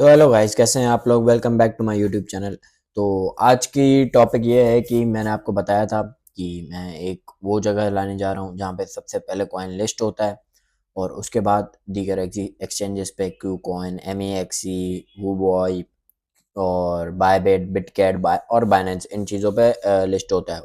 तो hello guys, कैसे हैं आप लोग। Welcome back to my YouTube channel. तो आज की टॉपिक ये है कि मैंने आपको बताया था कि मैं एक वो जगह लाने जा रहा हूँ जहाँ पे सबसे पहले कॉइन लिस्ट होता है और उसके बाद दीगर एक्सचेंजेस पे KuCoin, MEXC, वूबॉय और बायबेट, बिटकैट और बाइनेंस, इन चीज़ों पे लिस्ट होता है।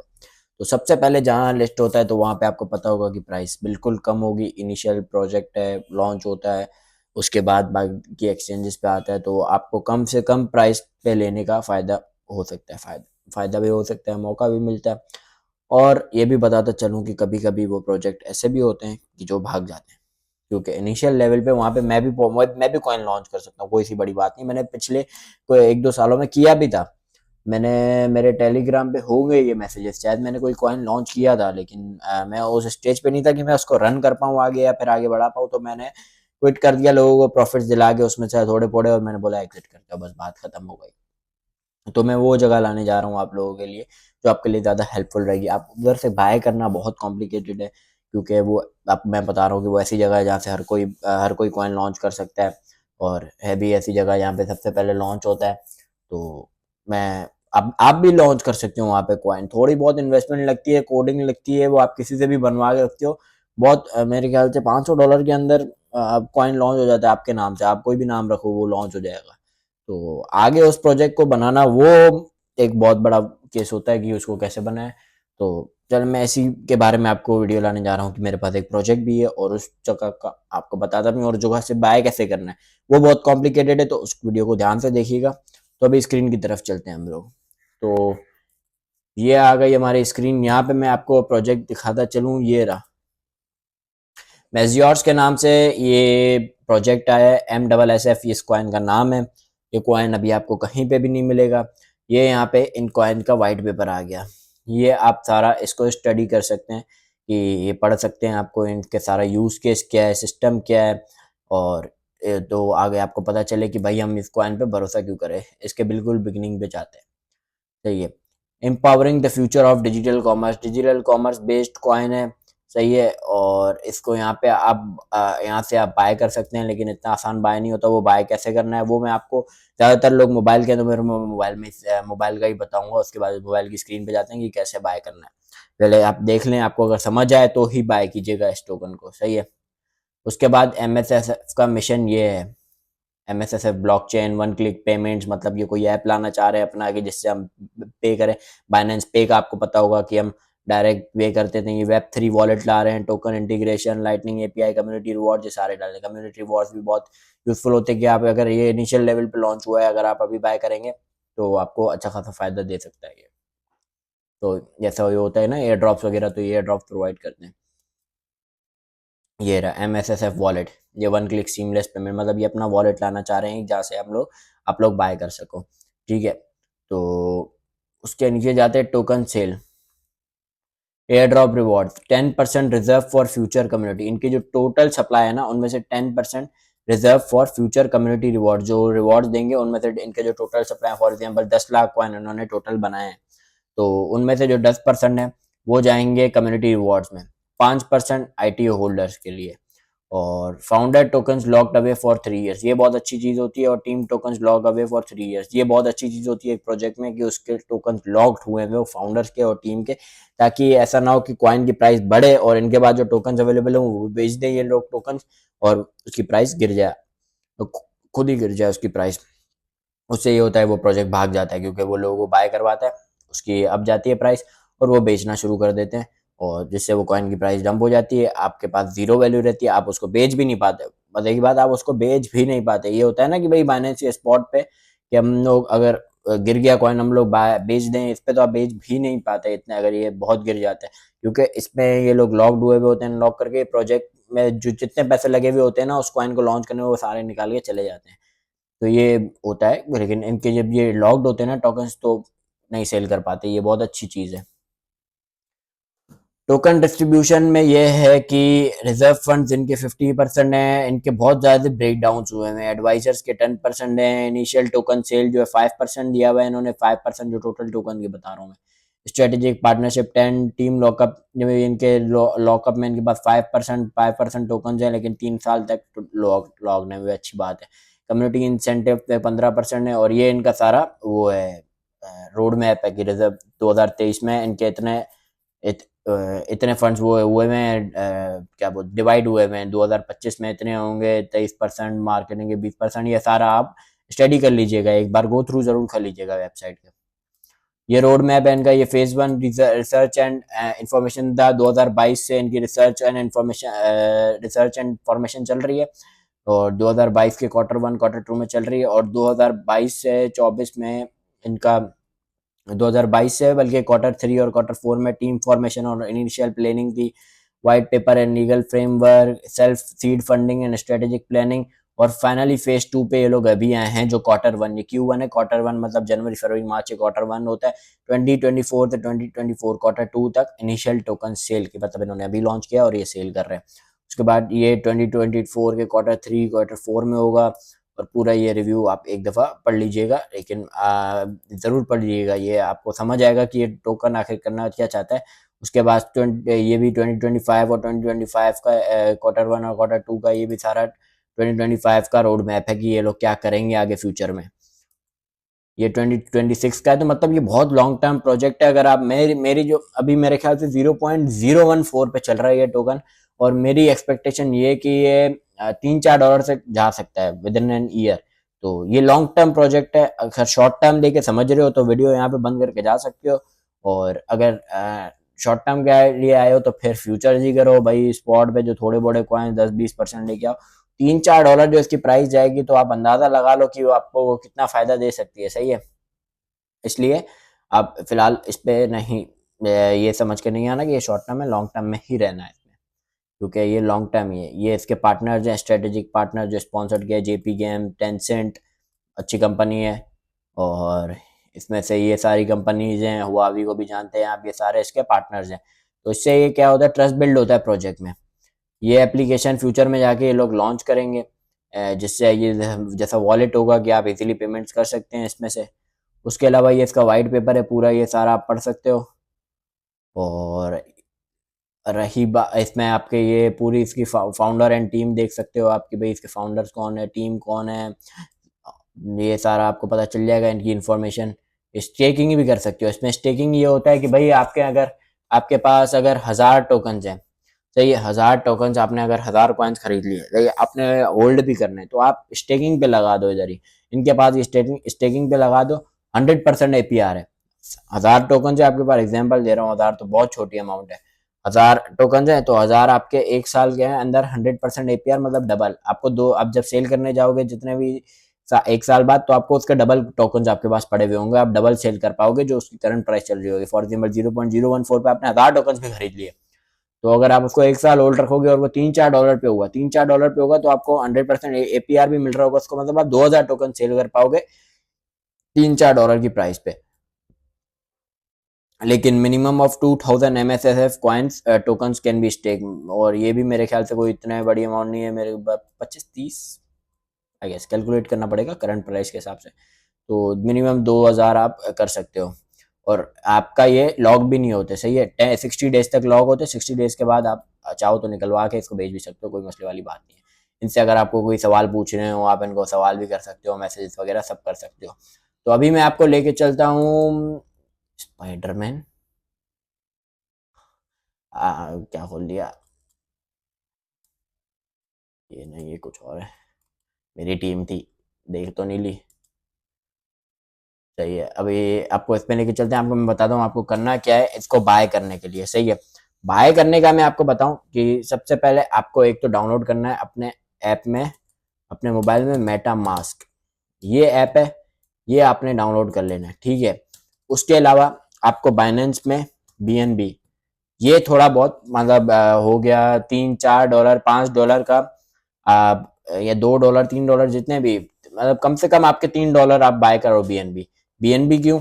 तो सबसे पहले जहाँ लिस्ट होता है तो वहाँ पे आपको पता होगा कि प्राइस बिल्कुल कम होगी। इनिशियल प्रोजेक्ट है, लॉन्च होता है, उसके बाद बाकी एक्सचेंजेस पे आता है, तो आपको कम से कम प्राइस पे लेने का फ़ायदा हो सकता है। फ़ायदा भी हो सकता है, मौका भी मिलता है। और ये भी बताता चलूँ कि कभी कभी वो प्रोजेक्ट ऐसे भी होते हैं कि जो भाग जाते हैं, क्योंकि इनिशियल लेवल पे वहाँ पे मैं भी कॉइन लॉन्च कर सकता हूँ, कोई सी बड़ी बात नहीं। मैंने पिछले कोई 1-2 सालों में किया भी था। मैंने मेरे टेलीग्राम पे हो गए ये मैसेजेस, शायद मैंने कोई कॉइन लॉन्च किया था, लेकिन मैं उस स्टेज पे नहीं था कि मैं उसको रन कर पाऊँ आगे या फिर आगे बढ़ा पाऊँ, तो मैंने क्विट कर दिया लोगों को प्रॉफिट्स दिला के उसमें से थोड़े थोड़े, और मैंने बोला एग्जिट कर दो, बस बात खत्म हो गई। तो मैं वो जगह लाने जा रहा हूँ आप लोगों के लिए जो आपके लिए ज़्यादा हेल्पफुल रहेगी। आप उधर से बाय करना बहुत कॉम्प्लिकेटेड है, क्योंकि वो आप मैं बता रहा हूँ कि वो ऐसी जगह है जहाँ से हर कोई कॉइन लॉन्च कर सकता है, और है भी ऐसी जगह जहाँ पे सबसे पहले लॉन्च होता है। तो मैं आप भी लॉन्च कर सकते हो वहाँ पे कॉइन। थोड़ी बहुत इन्वेस्टमेंट लगती है, कोडिंग लगती है, वो आप किसी से भी बनवा के रखते हो। बहुत मेरे ख्याल से $500 के अंदर कॉइन लॉन्च हो जाता है आपके नाम से। आप कोई भी नाम रखो वो लॉन्च हो जाएगा। तो आगे उस प्रोजेक्ट को बनाना वो एक बहुत बड़ा केस होता है कि उसको कैसे बनाए। तो चल मैं इसी के बारे में आपको वीडियो लाने जा रहा हूँ कि मेरे पास एक प्रोजेक्ट भी है और उस जगह का आपको बताता भी हूँ, और जगह से बाय कैसे करना है वो बहुत कॉम्प्लिकेटेड है, तो उस वीडियो को ध्यान से देखिएगा। तो अभी स्क्रीन की तरफ चलते हैं हम लोग। तो ये आ गई हमारी स्क्रीन। यहाँ पे मैं आपको प्रोजेक्ट दिखाता चलूँ, ये रहा मेजियोर्स के नाम से ये प्रोजेक्ट आया है। MSSF इस कॉइन का नाम है। ये कॉइन अभी आपको कहीं पे भी नहीं मिलेगा। ये यहाँ पे इन कॉइन का वाइट पेपर आ गया। ये आप सारा इसको स्टडी कर सकते हैं, कि ये पढ़ सकते हैं, आपको इनके सारा यूज़ केस क्या है, सिस्टम क्या है, और तो आगे आपको पता चले कि भाई हम इस कॉइन पे भरोसा क्यों करें। इसके बिल्कुल बिगिनिंग पे जाते हैं। सही है। Empowering the future of digital commerce based coin है। सही है। और इसको यहाँ पे आप यहाँ से आप बाय कर सकते हैं, लेकिन इतना आसान बाय नहीं होता। वो बाय कैसे करना है वो मैं आपको, ज़्यादातर लोग मोबाइल के, तो मेरे मोबाइल का ही बताऊंगा। उसके बाद मोबाइल की स्क्रीन पे जाते हैं कि कैसे बाय करना है। पहले आप देख लें, आपको अगर समझ आए तो ही बाय कीजिएगा इस टोकन को। सही है। उसके बाद MSSF का मिशन ये है। MSSF blockchain one click payments, मतलब ये कोई ऐप लाना चाह रहे हैं अपना आगे जिससे हम पे करें। बाइनेंस पे का आपको पता होगा कि हम डायरेक्ट पे करते थे। ये Web3 वॉलेट ला रहे हैं, token integration, lightning API, community reward, ये सारे डाले। कम्युनिटी रिवॉर्ड्स भी बहुत यूजफुल होते हैं कि आप अगर ये इनिशियल लेवल पे लॉन्च हुआ है, अगर आप अभी बाय करेंगे तो आपको अच्छा खासा फायदा दे सकता है ये। तो जैसा ये होता है ना एयर ड्रॉप्स वगैरह, तो ये एयर ड्रॉप प्रोवाइड करते हैं। ये रहा MSSF वॉलेट। ये वन क्लिक सीमलेस पेमेंट, मतलब ये अपना वॉलेट लाना चाह रहे हैं जहाँ से आप लोग बाय कर सको। ठीक है। तो उसके नीचे जाते हैं token sale, airdrop reward, 10% reserve for future community. इनकी जो टोटल सप्लाई है ना, उनमें से 10% reserve for future community reward. जो रिवॉर्ड देंगे उनमें से इनके जो total supply, for example 10 lakh coin उन्होंने टोटल बनाए हैं, तो उनमें से जो 10% है वो जाएंगे कम्युनिटी रिवॉर्ड्स में। 5% ITO होल्डर्स के लिए। और founder tokens locked away for 3 years, ये बहुत अच्छी चीज़ होती है। और team tokens lock away for 3 years, ये बहुत अच्छी चीज़ होती है एक प्रोजेक्ट में, कि उसके टोकन्स लॉक्ड हुए हैं वो फाउंडर्स के और टीम के, ताकि ऐसा ना हो कि कॉइन की प्राइस बढ़े और इनके बाद जो टोकन्स अवेलेबल हो वो बेच दें ये लोग टोकन्स, और उसकी प्राइस गिर जाए, तो खुद ही गिर जाए उसकी प्राइस। उससे ये होता है वो प्रोजेक्ट भाग जाता है, क्योंकि वो लोगों को बाय करवाता है, उसकी अब जाती है प्राइस, और वो बेचना शुरू कर देते हैं, और जिससे वो कॉइन की प्राइस डंप हो जाती है। आपके पास जीरो वैल्यू रहती है, आप उसको बेच भी नहीं पाते। मजे की बात, आप उसको बेच भी नहीं पाते। ये होता है ना कि भाई बाइनेंस के स्पॉट पे कि हम लोग अगर गिर गया कॉइन, हम लोग बेच दें इस पे, तो आप बेच भी नहीं पाते इतने, अगर ये बहुत गिर जाता है। क्योंकि इसमें ये लोग लॉक्ड हुए हुए होते हैं, लॉक करके प्रोजेक्ट में जो जितने पैसे लगे हुए होते हैं ना उस कॉइन को लॉन्च करने में, वो सारे निकाल के चले जाते हैं। तो ये होता है, लेकिन इनके जब ये लॉक्ड होते हैं ना टोकन्स, तो नहीं सेल कर पाते। ये बहुत अच्छी चीज़ है। टोकन डिस्ट्रीब्यूशन में ये है कि रिजर्व फंड्स इनके 50% हैं, इनके बहुत ज़्यादा ब्रेक डाउन हुए हैं। एडवाइजर्स के 10% हैं। इनिशियल टोकन सेल जो है 5% दिया हुआ है इन्होंने, 5% जो टोटल टोकन की बता रहा हूँ मैं। स्ट्रेटेजिक पार्टनरशिप 10, टीम लॉकअप, इनके लॉकअप में इनके पास 5% टोकन है, लेकिन 3 साल तक लॉक लॉक नहीं हुए, अच्छी बात है। कम्युनिटी इंसेंटिव पे 15% है, और ये इनका सारा वो है रोड मैप है कि रिजर्व 2023 में इनके इतने फंड्स वो हुए हुए हैं, क्या बोल डिवाइड हुए हुए हैं, 2025 में इतने होंगे, 23% मार्केटिंग के 20%, ये सारा आप स्टडी कर लीजिएगा, एक बार गो थ्रू जरूर कर लीजिएगा वेबसाइट के। ये रोड मैप है इनका, ये फेज 1 रिसर्च एंड इंफॉर्मेशन था, 2022 से इनकी रिसर्च एंड इंफॉर्मेशन चल रही है, और 2022 के क्वार्टर 1 क्वार्टर 2 में चल रही है, और 2022 से 24 में इनका 2022 से बल्कि क्वार्टर 3 और क्वार्टर 4 में टीम फॉर्मेशन और इनिशियल प्लानिंग की, white paper and legal framework, self seed funding and strategic planning, और फाइनली फेज 2 पे ये लोग अभी आए हैं, जो क्वार्टर 1, ये Q1 है, क्वार्टर 1 मतलब जनवरी फरवरी मार्च क्वार्टर 1 होता है, 2024 से 2024 क्वार्टर 2 तक इनिशियल टोकन सेल की, मतलब इन्होंने अभी लॉन्च किया और ये सेल कर रहे हैं। उसके बाद ये 2024 के क्वार्टर 3 क्वार्टर 4 में होगा, और पूरा ये रिव्यू आप एक दफ़ा पढ़ लीजिएगा, लेकिन ज़रूर पढ़ लीजिएगा, ये आपको समझ आएगा कि ये टोकन आखिर करना क्या चाहता है। उसके बाद ये भी 2025 और 2025 का क्वार्टर 1 और क्वार्टर 2 का, ये भी सारा 2025 का रोड मैप है कि ये लोग क्या करेंगे आगे फ्यूचर में। ये 2026 का है, तो मतलब ये बहुत लॉन्ग टर्म प्रोजेक्ट है। अगर आप मेरी जो अभी मेरे ख्याल से 0.014 पे चल रहा है ये टोकन, और मेरी एक्सपेक्टेशन ये कि ये $3-4 से जा सकता है विद इन एन ईयर। तो ये लॉन्ग टर्म प्रोजेक्ट है, अगर शॉर्ट टर्म देके समझ रहे हो तो वीडियो यहाँ पे बंद करके जा सकते हो, और अगर शॉर्ट टर्म के लिए आए हो तो फिर फ्यूचर ही करो भाई, स्पॉट पे जो थोड़े बड़े कॉइन 10-20% लेके आओ। $3-4 जो इसकी प्राइस जाएगी, तो आप अंदाजा लगा लो कि वो आपको कितना फायदा दे सकती है, सही है। इसलिए आप फिलहाल इस पे नहीं, ये समझ के नहीं आना कि ये शॉर्ट टर्म है, लॉन्ग टर्म में ही रहना है इसमें, क्योंकि ये लॉन्ग टर्म ही है। ये इसके पार्टनर्स हैं, स्ट्रेटेजिक पार्टनर जो स्पॉन्सर्ड किया, जेपी गेम, टेंसेंट, अच्छी कंपनी है, और इसमें से ये सारी कंपनीज हैं, हुआवी को भी जानते हैं आप, ये सारे इसके पार्टनर्स हैं। तो इससे ये क्या होता है, ट्रस्ट बिल्ड होता है प्रोजेक्ट में। ये एप्लीकेशन फ्यूचर में जाके ये लोग लॉन्च करेंगे, जिससे ये जैसा वॉलेट होगा कि आप इजीली पेमेंट्स कर सकते हैं इसमें से। उसके अलावा ये इसका वाइट पेपर है पूरा, ये सारा आप पढ़ सकते हो। और रही बात इसमें आपके, ये पूरी इसकी फाउंडर एंड टीम देख सकते हो आपकी, भाई इसके फाउंडर्स कौन है, टीम कौन है, ये सारा आपको पता चल जाएगा, इनकी इन्फॉर्मेशन। स्टेकिंग भी कर सकते हो इसमें। स्टेकिंग ये होता है कि भाई आपके पास अगर 1000 टोकन हैं, सही है, 1000 टोकन आपने अगर 1000 कॉइन्स खरीद लिए, आपने होल्ड भी करने, तो आप स्टेकिंग पे लगा दो इधर ही, इनके पास ये स्टेकिंग पे लगा दो, 100% APR है। 1000 टोकन है आपके पास, एग्जाम्पल दे रहा हूँ, 1000 तो बहुत छोटी अमाउंट है, 1000 टोकन है तो 1000 आपके 1 साल के हैं अंदर, 100% APR मतलब डबल आपको दो। आप जब सेल करने जाओगे जितने भी 1 साल बाद, तो आपको उसके डबल टोकन आपके पास पड़े हुए होंगे, आप डबल सेल कर पाओगे जो उसकी करंट प्राइस चल रही होगी। फॉर एग्जाम्पल 0.014 पे आपने 1000 टोकन भी खरीद लिए, तो अगर आप उसको 1 साल होल्ड रखोगे और वो $3-4 पे हुआ, $3-4 पे होगा, तो आपको 100% APR भी मिल रहा होगा उसको, मतलब आप 2000 टोकन सेल कर पाओगे $3-4 की प्राइस पे। लेकिन minimum of 2000 MSSF coins tokens can be stake, और ये भी मेरे ख्याल से कोई इतना बड़ी अमाउंट नहीं है, मेरे 25-30 आई गेस, कैलकुलेट करना पड़ेगा करंट प्राइस के हिसाब से। तो मिनिमम 2000 आप कर सकते हो, और आपका ये लॉग भी नहीं होते, सही है, 60 डेज तक लॉग होते, 60 डेज के बाद आप चाहो तो निकलवा के इसको भेज भी सकते हो, कोई मसले वाली बात नहीं है। इनसे अगर आपको कोई सवाल पूछ रहे हो, आप इनको सवाल भी कर सकते हो, मैसेजेस वगैरह सब कर सकते हो। तो अभी मैं आपको लेके चलता हूँ स्पाइडरमैन, क्या खोल दिया, ये नहीं, ये कुछ और है, मेरी टीम थी, देख तो नहीं ली, सही है। अभी आपको इसमें लेके चलते हैं, आपको मैं बताता हूँ आपको करना क्या है इसको बाय करने के लिए, सही है। बाय करने का मैं आपको बताऊं कि सबसे पहले आपको एक तो डाउनलोड करना है अपने ऐप में, अपने मोबाइल में मेटा मास्क, ये ऐप है, ये आपने डाउनलोड कर लेना है, ठीक है। उसके अलावा आपको बाइनेंस में BNB, ये थोड़ा बहुत मतलब हो गया $3-4 $5 का, या $2 $3 जितने भी, मतलब कम से कम आपके $3 आप बाय करो BNB क्यों,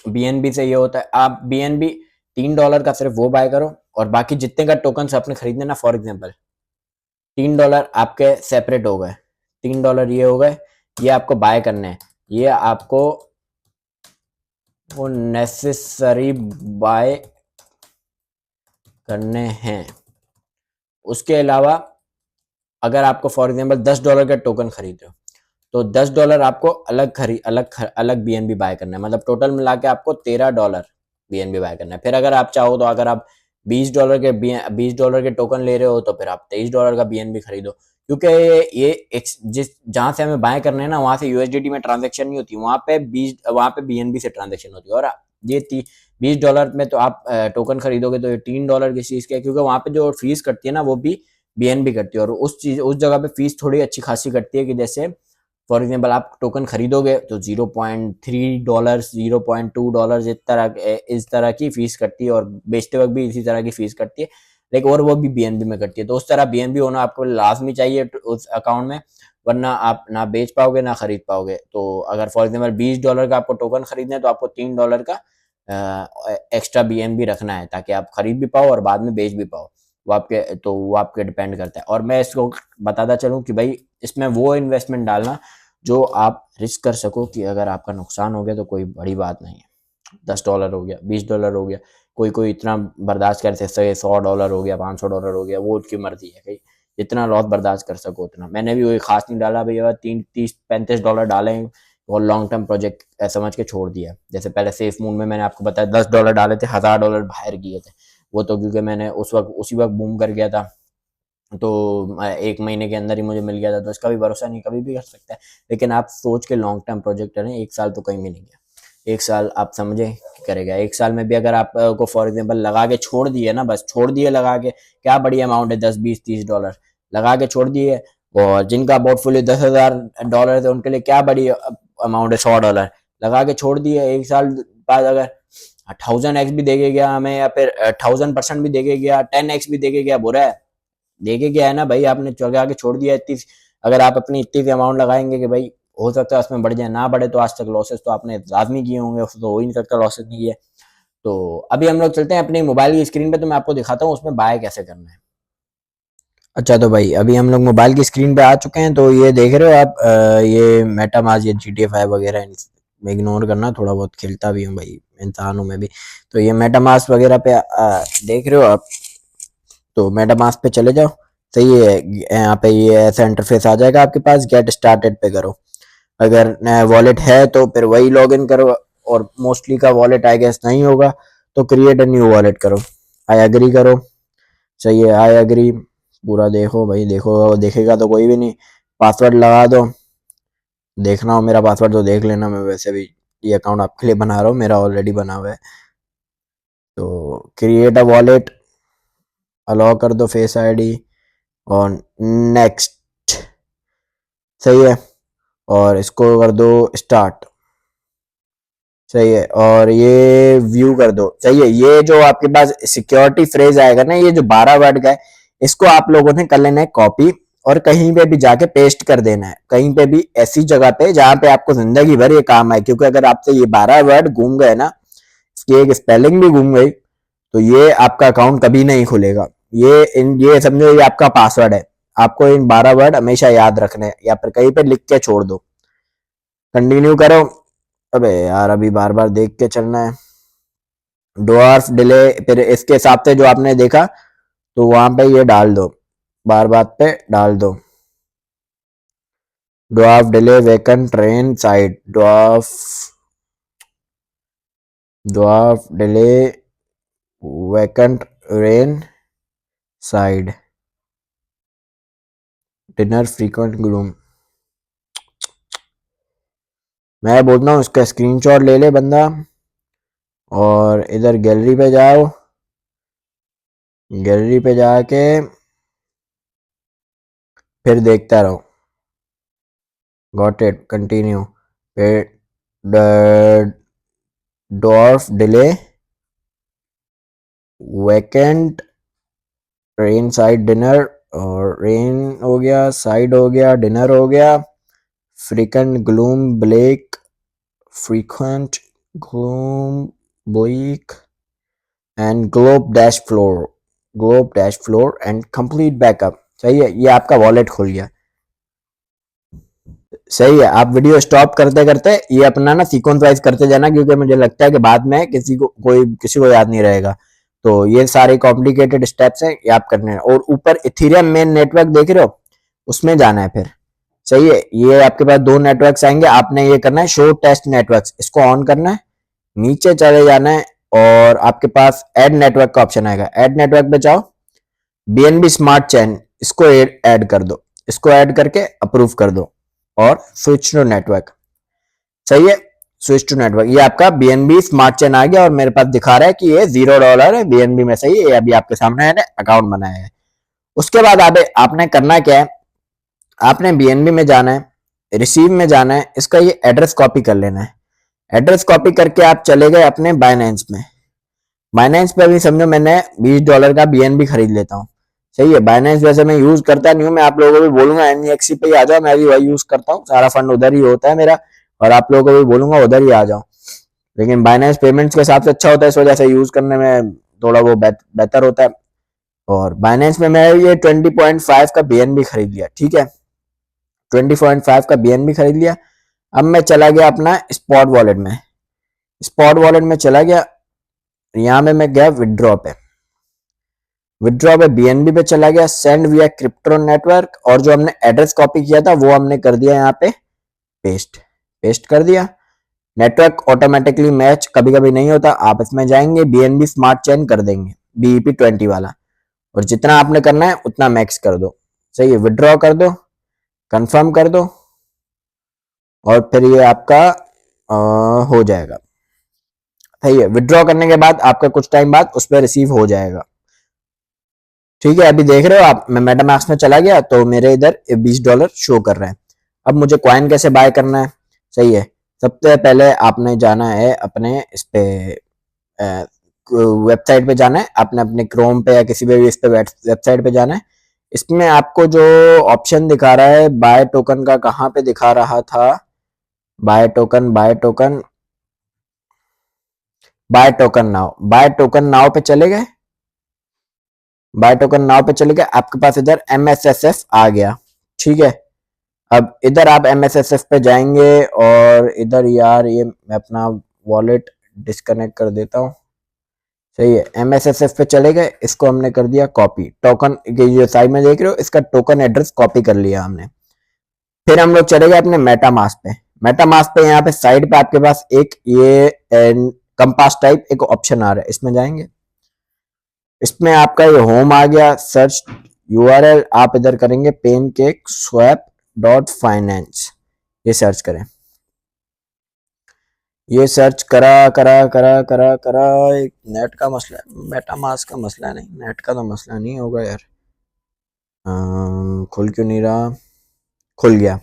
BNB से ये होता है, आप BNB $3 का सिर्फ वो बाय करो, और बाकी जितने का टोकन आपने खरीदने ना, फॉर एग्जाम्पल $3 आपके सेपरेट हो गए, $3 ये हो गए, ये आपको बाय करने हैं, ये आपको वो नेसेसरी बाय करने हैं। उसके अलावा अगर आपको फॉर एग्जाम्पल $10 का टोकन खरीद रहे हो, तो $10 आपको अलग BNB बाय करना है, मतलब टोटल मिला के आपको $13 BNB बाय करना है। फिर अगर आप चाहो तो अगर आप $20 के टोकन ले रहे हो तो फिर आप $23 का BNB खरीदो, क्योंकि ये जिस जहाँ से हमें बाय करना है ना, वहाँ से USDT में ट्रांजेक्शन नहीं होती, वहाँ पे BNB से ट्रांजेक्शन होती है। और ये $20 में तो आप टोकन खरीदोगे तो ये $3 किस चीज़ के, क्योंकि वहाँ पे जो फीस कटती है ना वो भी BNB करती है। और उस जगह पे फीस थोड़ी अच्छी खासी कटती है कि जैसे फॉर एग्जाम्पल आप टोकन खरीदोगे तो $0.3 $0.2 इस तरह की फीस कटती है, और बेचते वक्त भी इसी तरह की फीस कटती है, लेकिन और वो भी BNB में कटती है। तो उस तरह BNB होना आपको लाजमी चाहिए उस अकाउंट में, वरना आप ना बेच पाओगे ना खरीद पाओगे। तो अगर फॉर एग्जाम्पल $20 का आपको टोकन खरीदना है तो आपको $3 का एक्स्ट्रा BNB रखना है, ताकि आप खरीद भी पाओ और बाद में बेच भी पाओ। वो आपके डिपेंड करता है। और मैं इसको बताता चलूँ कि भाई इसमें वो इन्वेस्टमेंट डालना जो आप रिस्क कर सको, कि अगर आपका नुकसान हो गया तो कोई बड़ी बात नहीं है। $10 हो गया, $20 हो गया, कोई इतना बर्दाश्त कर सकता है, $100 हो गया, $500 हो गया, वो उसकी मर्जी है भाई, जितना लॉस बर्दाश्त कर सको उतना। मैंने भी वही खास नहीं डाला भाई, अगर 30-35 $35 डाले और लॉन्ग टर्म प्रोजेक्ट समझ के छोड़ दिया। जैसे पहले सेफ मून में मैंने आपको बताया $10 डाले थे, $1000 बाहर किए थे, वो तो क्योंकि मैंने उसी वक्त बूम कर गया था, तो 1 महीने के अंदर ही मुझे मिल गया था। तो इसका भी भरोसा नहीं, कभी भी कर सकता है। लेकिन आप सोच के लॉन्ग टर्म प्रोजेक्ट करें, 1 साल तो कहीं भी नहीं गया, 1 साल आप समझे करेगा। 1 साल में भी अगर आपको फॉर एग्जाम्पल लगा के छोड़ दिए ना, बस छोड़ दिए लगा के, क्या बड़ी अमाउंट है, 10 20 30 डॉलर लगा के छोड़ दिए, और जिनका पोर्टफोलियो $10,000 थे उनके लिए क्या बड़ी अमाउंट है, $100 लगा के छोड़ दिए। 1 साल बाद अगर 1000x भी देके गया हमें, या फिर 1000% भी देके गया, 10x भी देके गया, बुरा है? देके गया है ना भाई, आपने लगा के छोड़ दिया इतनी। अगर आप अपनी इतनी सी अमाउंट लगाएंगे कि भाई हो सकता है उसमें बढ़ जाए, ना बढ़े तो आज तक लॉसेस तो आपने लाजमी किए होंगे, उससे तो हो ही नहीं सकता लॉसेस नहीं किए। तो अभी हम लोग चलते हैं अपनी मोबाइल की स्क्रीन पे, तो मैं आपको दिखाता हूँ उसमें बाय कैसे करना है। अच्छा तो भाई अभी हम लोग मोबाइल की स्क्रीन पे आ चुके हैं। तो ये देख रहे हो आप, ये मेटामास्क, ये GTA 5 वगैरह में इग्नोर करना, थोड़ा बहुत खेलता भी हूँ भाई, इंसान हूँ मैं भी। तो ये मेटामास्क वगैरह पे देख रहे हो आप, तो मेटामास्क पे चले जाओ। सही है, यहाँ पे ये ऐसा इंटरफेस आ जाएगा आपके पास, गेट स्टार्टेड पे करो। अगर नया वॉलेट है तो फिर वही लॉगिन करो, और मोस्टली का वॉलेट आई गेस नहीं होगा तो क्रिएट अ न्यू वॉलेट करो, आई एग्री करो। सही है, आई एग्री। पूरा देखो भाई, देखो देखेगा तो कोई भी नहीं, पासवर्ड लगा दो। देखना हो मेरा पासवर्ड तो देख लेना, मैं वैसे भी ये अकाउंट आपके लिए बना रहा हूँ, मेरा ऑलरेडी बना हुआ है। तो क्रिएट अ वॉलेट, अलाउ कर दो फेस आईडी, और नेक्स्ट। सही है, और इसको कर दो स्टार्ट। सही है, और ये व्यू कर दो। सही है, ये जो आपके पास सिक्योरिटी फ्रेज आएगा ना, ये जो 12 वर्ड का है, इसको आप लोगों ने कर लेना है कॉपी, और कहीं पे भी जाके पेस्ट कर देना है, कहीं पे भी ऐसी जगह पे जहां पे आपको जिंदगी भर ये काम आए। क्योंकि अगर आपसे ये 12 वर्ड घूम गए ना, इसकी एक स्पेलिंग भी घूम गई, तो ये आपका अकाउंट कभी नहीं खुलेगा। ये समझो ये आपका पासवर्ड है, आपको इन 12 वर्ड हमेशा याद रखने हैं, या फिर कहीं पे लिख के छोड़ दो। कंटिन्यू करो। अबे यार अभी बार बार देख के चलना है। डॉर्फ डिले, फिर इसके हिसाब से जो आपने देखा तो वहां पे ये डाल दो, बार बार पे डाल दो। Dwarf delay woken train side, dwarf delay woken rain side, dinner frequent gloom. मैं बोलता हूँ इसका स्क्रीनशॉट ले ले बंदा, और इधर गैलरी पे जाओ, गैलरी पे जाके फिर देखता रहो। Got it, continue. फिर dwarf delay vacant rain side dinner, और रेन हो गया, साइड हो गया, डिनर हो गया, frequent gloom bleak, frequent gloom bleak and globe dash floor and complete backup. सही है, ये आपका वॉलेट खुल गया। सही है, आप वीडियो स्टॉप करते करते ये अपना ना सीक्वेंस वाइज करते जाना, क्योंकि मुझे लगता है कि बाद में किसी को याद नहीं रहेगा। तो ये सारे कॉम्प्लिकेटेड स्टेप्स हैं, ये आप करने हैं। और ऊपर इथीरियम मेन नेटवर्क देख रहे हो, उसमें जाना है फिर। सही है। ये आपके पास दो नेटवर्क्स आएंगे, आपने ये करना है शो टेस्ट नेटवर्क्स, इसको ऑन करना है, नीचे चले जाना है और आपके पास ऐड नेटवर्क का ऑप्शन आएगा। ऐड नेटवर्क पे जाओ, बीएनबी स्मार्ट चैन इसको ऐड कर दो, इसको ऐड करके अप्रूव कर दो और स्विच टू नेटवर्क। सही है, स्विच टू नेटवर्क, ये आपका बीएनबी स्मार्ट चेन आ गया और मेरे पास दिखा रहा है कि ये $0 है बीएनबी में। सही है, ये अभी आपके सामने है, अकाउंट बनाया है। उसके बाद आपने करना क्या है, आपने बीएनबी में जाना है, रिसीव में जाना है, इसका ये एड्रेस कॉपी कर लेना है। एड्रेस कॉपी करके आप चले गए अपने बाइनेंस में। बाइनेंस पे भी समझो मैंने $20 का बीएनबी खरीद लेता हूँ। सही है, बाइनेंस वैसे मैं यूज करता नहीं हूँ, मैं आप लोगों को भी बोलूंगा एनईएक्सी पे ही आ जाओ, मैं भी वही यूज करता हूँ, सारा फंड उधर ही होता है मेरा, और आप लोगों को भी बोलूंगा उधर ही आ जाओ। लेकिन बाइनेंस पेमेंट्स के हिसाब से अच्छा होता है, इस वजह से यूज करने में थोड़ा वो बेहतर होता है। और बाइनेंस में मैं ये 20.5 का बीएनबी खरीद लिया। ठीक है, 20.5 का बीएनबी खरीद लिया। अब मैं चला गया अपना स्पॉट वॉलेट में, स्पॉट वॉलेट में चला गया, यहाँ में मैं गया विदड्रॉ पे, विदड्रॉ पे बीएनबी पे चला गया, सेंड विया क्रिप्टो नेटवर्क, और जो हमने एड्रेस कॉपी किया था वो हमने कर दिया यहाँ पे पेस्ट, पेस्ट कर दिया। नेटवर्क ऑटोमेटिकली मैच कभी कभी नहीं होता, आप इसमें जाएंगे बीएनबी स्मार्ट चेन कर देंगे बीईपी 20 वाला, और जितना आपने करना है उतना मैक्स कर दो। सही है, विदड्रॉ कर दो, कंफर्म कर दो, और फिर ये आपका हो जाएगा। सही है, विदड्रॉ करने के बाद आपका कुछ टाइम बाद उस पर रिसीव हो जाएगा। ठीक है, अभी देख रहे हो आप, मैं मेटामास्क में चला गया तो मेरे इधर $20 शो कर रहे हैं। अब मुझे कॉइन कैसे बाय करना है? सही है, सबसे पहले आपने जाना है अपने इस पे वेबसाइट पे जाना है, आपने अपने क्रोम पे या किसी भी इस पे वेबसाइट पे जाना है। इसमें आपको जो ऑप्शन दिखा रहा है बाय टोकन का, कहाँ पे दिखा रहा था, buy token, buy token, buy token now, buy token now पे चले गए, बाय टोकन नाउ पे चले गए, आपके पास इधर MSSF आ गया। ठीक है, अब इधर आप MSSF पे जाएंगे और इधर यार ये मैं अपना वॉलेट डिस्कनेक्ट कर देता हूँ। सही है, MSSF पे चले गए, इसको हमने कर दिया कॉपी, टोकन ये साइड में देख रहे हो, इसका टोकन एड्रेस कॉपी कर लिया हमने। फिर हम लोग चले गए अपने मेटामास्क पे, मेटामास्क पे यहाँ पे साइड पे आपके पास एक ये कंपास टाइप एक ऑप्शन आ रहा है, इसमें जाएंगे, इसमें आपका ये होम आ गया, सर्च URL आप इधर करेंगे pancakeswap.finance, ये सर्च करें, ये सर्च करा करा करा करा करा, एक नेट का मसला है, मेटामास्क का मसला नहीं, नेट का तो मसला नहीं होगा यार। खुल क्यों नहीं रहा? खुल गया।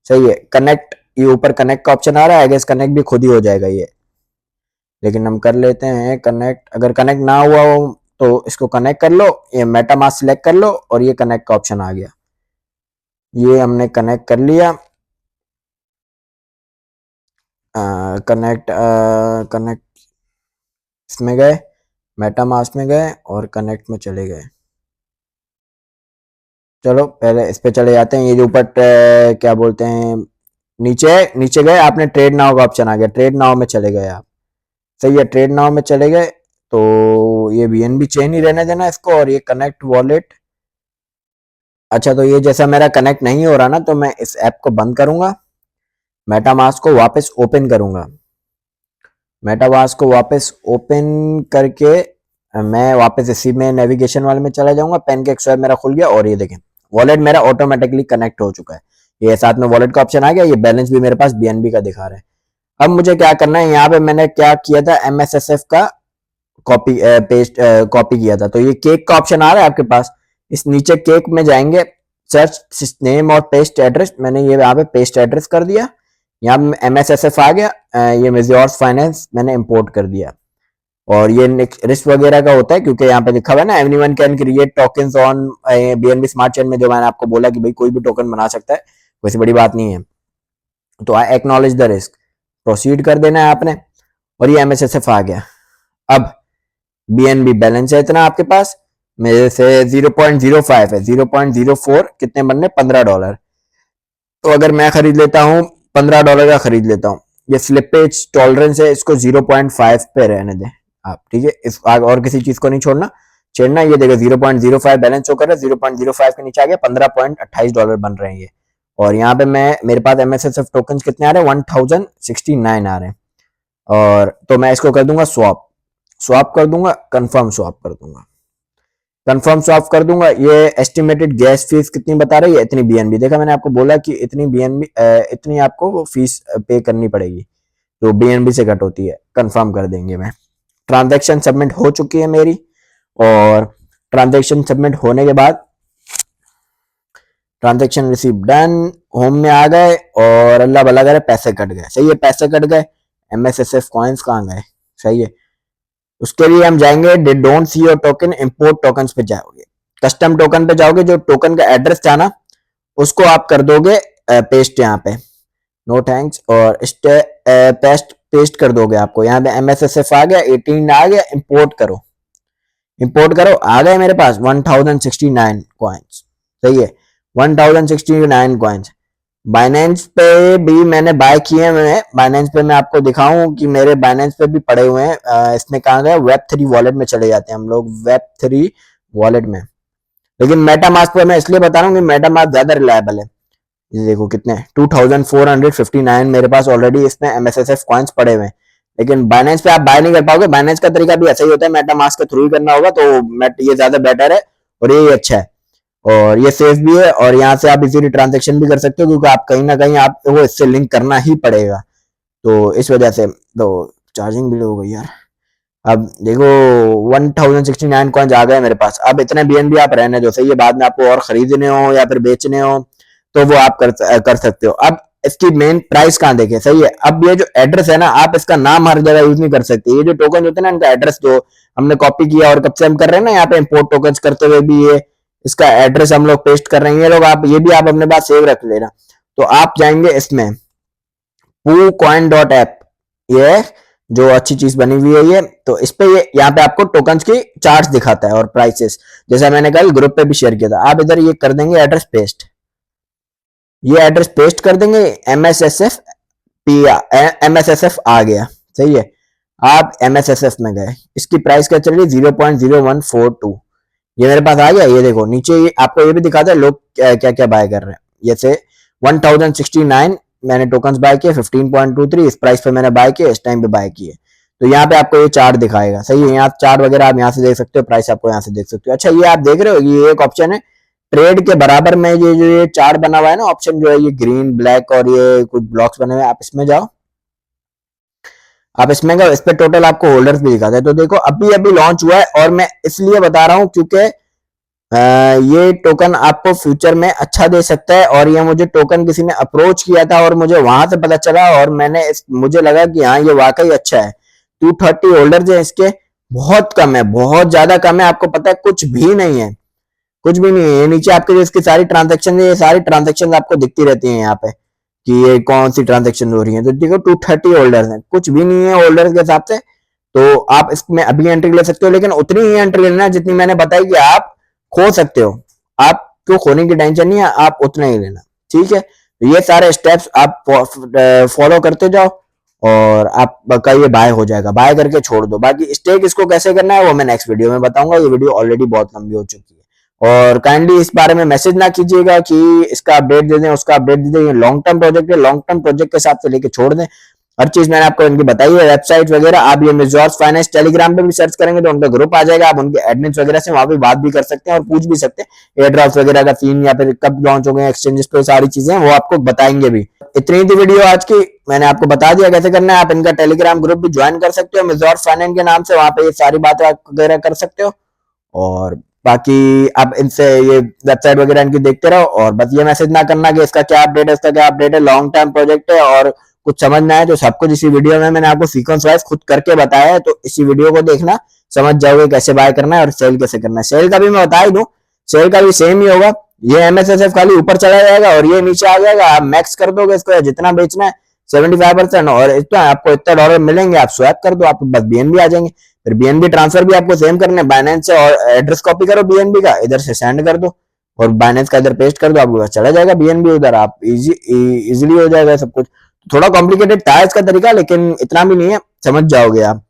सही है, कनेक्ट, ये ऊपर कनेक्ट का ऑप्शन आ रहा है, आई गेस कनेक्ट भी खुद ही हो जाएगा ये, लेकिन हम कर लेते हैं कनेक्ट। अगर कनेक्ट ना हुआ हो तो इसको कनेक्ट कर लो, ये मेटामास्क सिलेक्ट कर लो और ये कनेक्ट का ऑप्शन आ गया, ये हमने कनेक्ट कर लिया। कनेक्ट कनेक्ट इसमें गए, मेटामास्क में गए और कनेक्ट में चले गए। चलो पहले इस पे चले जाते हैं, ये जो ऊपर क्या बोलते हैं, नीचे नीचे गए, आपने ट्रेड नाउ का ऑप्शन आ गया, ट्रेड नाउ में चले गए आप। सही है, ट्रेड नाउ में चले गए तो ये बीएनबी चेन ही रहने देना इसको, और ये कनेक्ट वॉलेट। अच्छा, तो ये जैसा मेरा कनेक्ट नहीं हो रहा ना, तो मैं इस ऐप को बंद करूंगा, मेटामास्क को वापस ओपन करूंगा, मेटामास्क को वापस ओपन करके मैं वापस इसी में नेविगेशन वाले में चला जाऊंगा, पैनकेक्सवैप मेरा खुल गया और ये देखें वॉलेट मेरा ऑटोमेटिकली कनेक्ट हो चुका है, ये साथ में वॉलेट का ऑप्शन आ गया, ये बैलेंस भी मेरे पास बीएनबी का दिखा रहा है। अब मुझे क्या करना है, यहाँ पे मैंने क्या किया था, MSSF का कॉपी पेस्ट कॉपी किया था, तो ये केक का ऑप्शन आ रहा है आपके पास, इस नीचे केक में जाएंगे, सर्च नेम और पेस्ट एड्रेस, मैंने ये यहाँ पे पेस्ट एड्रेस कर दिया, यहाँ MSSF आ गया, ये मेजॉर्स फाइनेंस मैंने इंपोर्ट कर दिया, और ये रिस्क वगैरह का होता है क्योंकि यहाँ पे लिखा हुआ है ना, everyone can create tokens on BNB smart chain में, जो मैंने आपको बोला कि भाई कोई भी टोकन बना सकता है, वैसी बड़ी बात नहीं है। तो I acknowledge the risk, proceed कर देना है आपने, और ये MSSF आ गया। अब बीएनबी बैलेंस है इतना आपके पास, मेरे से 0.05 है, 0.04 कितने बनने, $15। तो अगर मैं खरीद लेता हूँ $15 का खरीद लेता हूँ, ये स्लिपेज टॉलरेंस है, इसको 0.5 पे रहने दें आप। ठीक है, इस और किसी चीज को नहीं छोड़ना छेड़ना, ये देखो 0.05 बैलेंस शो कर रहा है, 0.05 के नीचे आ गया, $15.28 बन रहे हैं ये, और यहाँ पे मेरे पास MSSF टोकन कितने आ रहे हैं, 1069 आ रहे हैं। और तो मैं इसको कर दूंगा स्वैप कर दूंगा, कंफर्म स्वैप कर दूंगा, कंफर्म स्वैप कर दूंगा। ये एस्टिमेटेड गैस फीस कितनी बता रही है, इतनी BNB। देखा मैंने आपको बोला कि इतनी BNB, इतनी आपको फीस पे करनी पड़ेगी, जो BNB से कट होती है। कंफर्म कर देंगे। मैं ट्रांजैक्शन सबमिट हो चुकी है मेरी, और ट्रांजैक्शन सबमिट होने के बाद ट्रांजैक्शन रिसीव डन, होम में आ गए और अल्लाह भला करे पैसे कट गए। सही है, पैसे कट गए। MSSF कॉइन्स कहाँ गए? सही है, उसके लिए हम जाएंगे don't see your token, import tokens पे जाओगे, कस्टम टोकन पे जाओगे, जो टोकन का एड्रेस था ना उसको आप कर दोगे पेस्ट यहाँ पे, नो थैंक्स, और पेस्ट कर दोगे। आपको यहाँ पे MSSF आ गया, 18 आ गया, इंपोर्ट करो, इंपोर्ट करो। आ गए मेरे पास 1069 कॉइन्स। सही है, 1069 कॉइन्स। बाइनेंस पे भी मैंने बाय किए हैं। बाइनेंस पे मैं आपको दिखाऊं कि मेरे बाइनेंस पे भी पड़े हुए हैं। इसमें कहाँ गए, Web3 वॉलेट में चले जाते हैं हम लोग, Web3 वॉलेट में। लेकिन मेटामास्क पे मैं इसलिए बता रहा हूँ कि मेटामास्क ज्यादा रिलायबल है। ये देखो कितने 2459 मेरे पास ऑलरेडी इसमें MSSF कॉइन्स पड़े हुए हैं। लेकिन बाइनेंस पे आप बाय नहीं कर पाओगे। बाइनेंस का तरीका भी ऐसा ही होता है, मेटामास्क के थ्रू ही करना होगा, तो ये ज्यादा बेटर है और ये अच्छा है और ये सेफ भी है। और यहाँ से आप इजीली ट्रांजेक्शन भी कर सकते हो, क्योंकि आप कहीं ना कहीं आपको इससे लिंक करना ही पड़ेगा। तो इस वजह से तो चार्जिंग भी हो गई यार। अब देखो 1069 कॉइन्स आ गए मेरे पास। अब इतने BNB आप रहने दो। सही है, बाद में आपको और खरीदने हो या फिर बेचने हो तो वो आप कर सकते हो। अब इसकी मेन प्राइस कहाँ देखे? सही है, अब ये जो एड्रेस है ना, आप इसका नाम हर जगह यूज नहीं कर सकते। ये जो टोकन होते हैं ना, इनका एड्रेस जो हमने कॉपी किया और कब से हम कर रहे हैं ना, यहाँ पे इंपोर्ट टोकन करते हुए भी ये इसका एड्रेस हम लोग पेस्ट कर रहे हैं। ये लोग आप ये भी आप अपने पास सेव रख लेना। तो आप जाएंगे इसमें PooCoin.app, ये जो अच्छी चीज बनी हुई है ये, तो इस पे ये यहाँ पे आपको टोकन्स की चार्ट्स दिखाता है और प्राइसेस, जैसा मैंने कल ग्रुप पे भी शेयर किया था। आप इधर ये कर देंगे एड्रेस पेस्ट, ये एड्रेस पेस्ट कर देंगे। MSSF आ गया। सही है, आप MSSF में गए, इसकी प्राइस क्या चल रही है 0.0142। ये मेरे पास आ गया। ये देखो नीचे ये आपको ये भी दिखाता है लोग क्या क्या बाय कर रहे हैं। जैसे 1069 मैंने टोकन्स बाय किए, 15.23 इस प्राइस पे मैंने बाय किए, इस टाइम पे बाय किए। तो यहाँ पे आपको ये चार्ट दिखाएगा। सही है, यहाँ चार्ट वगैरह आप यहाँ से देख सकते हो, प्राइस आपको यहाँ से देख सकते हो। अच्छा, ये आप देख रहे हो, ये एक ऑप्शन है ट्रेड के बराबर में, ये जो ये चार्ट बना हुआ है ना ऑप्शन, जो है ये ग्रीन ब्लैक और ये कुछ ब्लॉक्स बने हुए हैं, आप इसमें जाओ, आप इसमें गए, इस पे टोटल आपको होल्डर्स भी दिखाते हैं। तो देखो अभी अभी लॉन्च हुआ है, और मैं इसलिए बता रहा हूँ क्योंकि ये टोकन आपको फ्यूचर में अच्छा दे सकता है। और ये मुझे टोकन किसी ने अप्रोच किया था और मुझे वहां से पता चला, और मुझे लगा कि हाँ ये वाकई अच्छा है। 230 होल्डर्स है इसके, बहुत कम है, बहुत ज्यादा कम है। आपको पता है कुछ भी नहीं है, कुछ भी नहीं है। ये नीचे आपके जो इसकी सारी ट्रांजेक्शन है, ये सारी ट्रांजेक्शन आपको दिखती रहती है यहाँ पे कि ये कौन सी ट्रांजेक्शन हो रही है। तो देखो 230 होल्डर्स हैं, कुछ भी नहीं है होल्डर्स के हिसाब से। तो आप इसमें अभी एंट्री ले सकते हो, लेकिन उतनी ही एंट्री लेना जितनी मैंने बताई कि आप खो सकते हो। आपको खोने की टेंशन नहीं है, आप उतना ही लेना। ठीक है, तो ये सारे स्टेप्स आप फॉलो करते जाओ और आपका ये बाय हो जाएगा। बाय करके छोड़ दो। बाकी स्टेक इसको कैसे करना है वो मैं नेक्स्ट वीडियो में बताऊंगा। ये वीडियो ऑलरेडी बहुत लंबी हो चुकी है, और काइंडली इस बारे में मैसेज ना कीजिएगा कि इसका अपडेट दे दें, उसका अपडेट दे दें। ये लॉन्ग टर्म प्रोजेक्ट है, लॉन्ग टर्म प्रोजेक्ट के हिसाब से लेके छोड़ दें। हर चीज मैंने आपको इनकी बताई है, वेबसाइट वगैरह। आप ये मिजॉर्स फाइनेंस टेलीग्राम पे भी सर्च करेंगे तो उनका ग्रुप आ जाएगा। आप उनके एडमिन्स वगैरह से वहां पे बात भी कर सकते हैं और पूछ भी सकते हैं एयर ड्रॉप्स वगैरह का सीन, या फिर कब लॉन्च हो गए एक्सचेंजेस पे, सारी चीजें वो आपको बताएंगे भी। इतनी थी वीडियो आज की, मैंने आपको बता दिया कैसे करना है। आप इनका टेलीग्राम ग्रुप भी ज्वाइन कर सकते हो मिजॉर्स फाइनेंस के नाम से, वहां पे ये सारी बातें वगैरह कर सकते हो। और बाकी आप इनसे ये वेबसाइट वगैरह इनकी देखते रहो, और बस ये मैसेज ना करना कि इसका क्या अपडेट है, इसका क्या अपडेट है। लॉन्ग टर्म प्रोजेक्ट है और कुछ समझना है तो सब कुछ इसी वीडियो में मैंने आपको सीक्वेंस वाइज खुद करके बताया है। तो इसी वीडियो को देखना, समझ जाओगे कैसे बाय करना है और सेल कैसे करना है। सेल का भी मैं बता ही दूं, सेल का भी सेम ही होगा। ये MSSF खाली ऊपर चला जाएगा और ये नीचे आ जाएगा। आप मैक्स कर दोगे इसको, जितना बेचना है 75%, और इतना आपको इतना डॉलर मिलेंगे, आप स्वैप कर दो, आपको बस BNB आ जाएंगे। फिर BNB ट्रांसफर भी आपको सेम करने बाइनेंस से, और एड्रेस कॉपी करो BNB का, इधर से सेंड कर दो और बाइनेंस का इधर पेस्ट कर दो, आपके पास चला जाएगा BNB उधर। आप इजीली हो जाएगा सब कुछ। थोड़ा कॉम्प्लिकेटेड था इसका तरीका, लेकिन इतना भी नहीं है, समझ जाओगे आप।